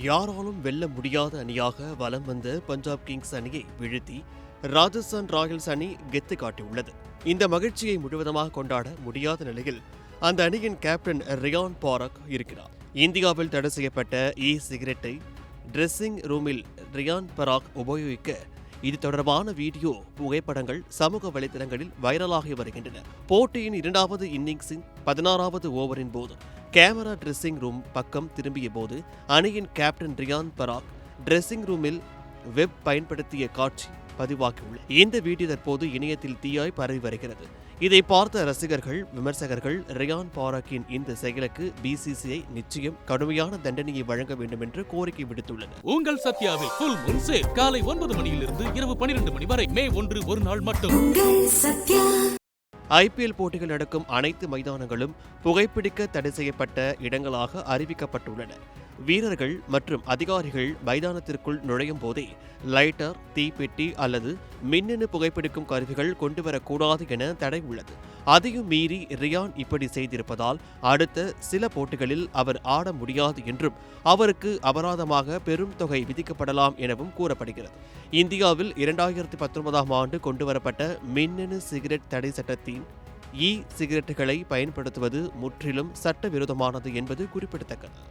யாராலும் வெல்ல முடியாத அணியாக வலம் வந்த பஞ்சாப் கிங்ஸ் அணியை வீழ்த்தி ராஜஸ்தான் ராயல்ஸ் அணி கெத்து காட்டியுள்ளது. இந்த மகிழ்ச்சியை முழுவதுமாக கொண்டாட முடியாத நிலையில் அந்த அணியின் கேப்டன் ரியான் பராக் இருக்கிறார். இந்தியாவில் தடை செய்யப்பட்ட சிகரெட்டை டிரெஸ்ஸிங் ரூமில் ரியான் பராக் உபயோகிக்க இது தொடர்பான வீடியோ புகைப்படங்கள் சமூக வலைதளங்களில் வைரலாகி வருகின்றன. போட்டியின் இரண்டாவது இன்னிங்ஸின் 16வது ஓவரின் போது கேமரா டிரெஸ்ஸிங் ரூம் பக்கம் திரும்பிய போது அணியின் கேப்டன் ரியான் பராக் டிரெஸ்ஸிங் ரூமில் வெப் பயன்படுத்திய காட்சி பதிவாகியுள்ளது. இந்த வீடியோ தற்போது இணையத்தில் தீயாய் பரவி வருகிறது. இதை பார்த்த ரசிகர்கள், விமர்சகர்கள் ரியான் பராக்கின் இந்த செயலுக்கு பிசிசிஐ நிச்சயம் கடுமையான தண்டனையை வழங்க வேண்டும் என்று கோரிக்கை விடுத்துள்ளது. உங்கள் சத்யாவில் ஃபுல் மூன் சேல் காலை 9 மணியிலிருந்து இரவு 12 மணி வரை மே 1 ஒரு நாள் மட்டும். ஐபிஎல் போட்டிகள் நடக்கும் அனைத்து மைதானங்களும் புகைப்பிடிக்க தடை செய்யப்பட்ட இடங்களாக அறிவிக்கப்பட்டுள்ளன. வீரர்கள் மற்றும் அதிகாரிகள் மைதானத்திற்குள் நுழையும் போதே லைட்டர், தீப்பெட்டி அல்லது மின்னணு புகைப்பிடிக்கும் கருவிகள் கொண்டுவரக்கூடாது என தடை உள்ளது. அதையும் மீறி ரியான் இப்படி செய்திருப்பதால் அடுத்த சில போட்டிகளில் அவர் ஆட முடியாது என்றும் அவருக்கு அபராதமாக பெரும் தொகை விதிக்கப்படலாம் எனவும் கூறப்படுகிறது. இந்தியாவில் 2019ஆம் ஆண்டு கொண்டுவரப்பட்ட மின்னணு சிகரெட் தடை சட்டத்தின் சிகரெட்டுகளை பயன்படுத்துவது முற்றிலும் சட்டவிரோதமானது என்பது குறிப்பிடத்தக்கது.